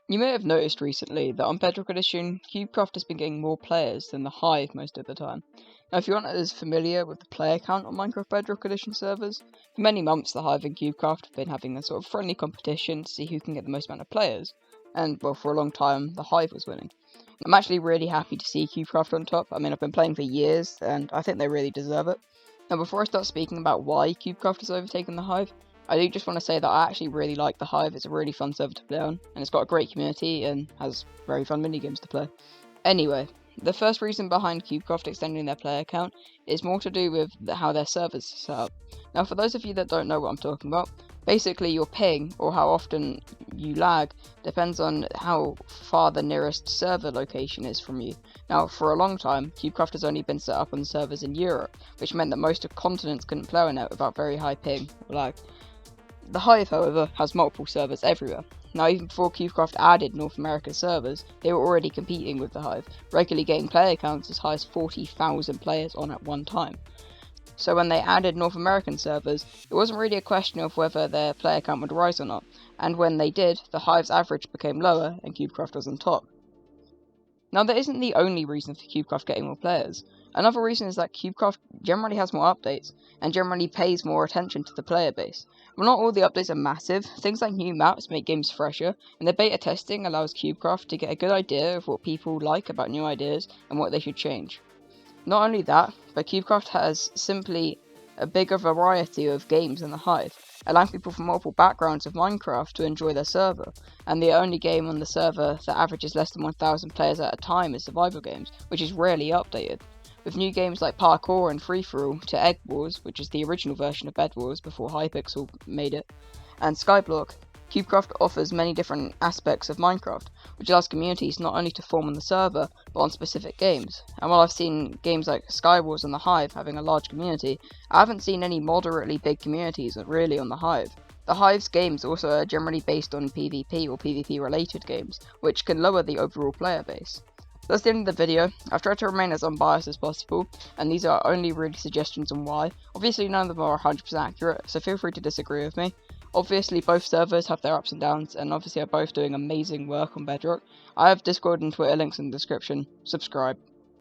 You may have noticed recently that on Bedrock Edition, Cubecraft has been getting more players than the Hive most of the time. Now, if you're not as familiar with the player count on Minecraft Bedrock Edition servers, for many months the Hive and Cubecraft have been having a sort of friendly competition to see who can get the most amount of players, and, well, for a long time, the Hive was winning. I'm actually really happy to see Cubecraft on top. I mean, I've been playing for years, and I think they really deserve it. Now, before I start speaking about why Cubecraft has overtaken the Hive, I do just want to say that I actually really like the Hive. It's a really fun server to play on, and it's got a great community and has very fun minigames to play. Anyway, the first reason behind Cubecraft extending their player count is more to do with how their servers are set up. Now, for those of you that don't know what I'm talking about, basically your ping, or how often you lag, depends on how far the nearest server location is from you. Now, for a long time, Cubecraft has only been set up on servers in Europe, which meant that most of continents couldn't play on it without very high ping or lag. The Hive, however, has multiple servers everywhere. Now, even before Cubecraft added North American servers, they were already competing with the Hive, regularly getting player counts as high as 40,000 players on at one time. So when they added North American servers, it wasn't really a question of whether their player count would rise or not, and when they did, the Hive's average became lower and Cubecraft was on top. Now, that isn't the only reason for Cubecraft getting more players. Another reason is that Cubecraft generally has more updates, and generally pays more attention to the player base. Well, not all the updates are massive. Things like new maps make games fresher, and the beta testing allows Cubecraft to get a good idea of what people like about new ideas and what they should change. Not only that, but Cubecraft has simply a bigger variety of games than the Hive, allowing people from multiple backgrounds of Minecraft to enjoy their server, and the only game on the server that averages less than 1,000 players at a time is survival games, which is rarely updated. With new games like Parkour and Free For All to Egg Wars, which is the original version of Bed Wars before Hypixel made it, and Skyblock, Cubecraft offers many different aspects of Minecraft, which allows communities not only to form on the server, but on specific games. And while I've seen games like Skywars and the Hive having a large community, I haven't seen any moderately big communities really on the Hive. The Hive's games also are generally based on PvP or PvP related games, which can lower the overall player base. That's the end of the video. I've tried to remain as unbiased as possible, and these are only really suggestions on why. Obviously none of them are 100% accurate, so feel free to disagree with me. Obviously both servers have their ups and downs, and obviously are both doing amazing work on Bedrock. I have Discord and Twitter links in the description. Subscribe.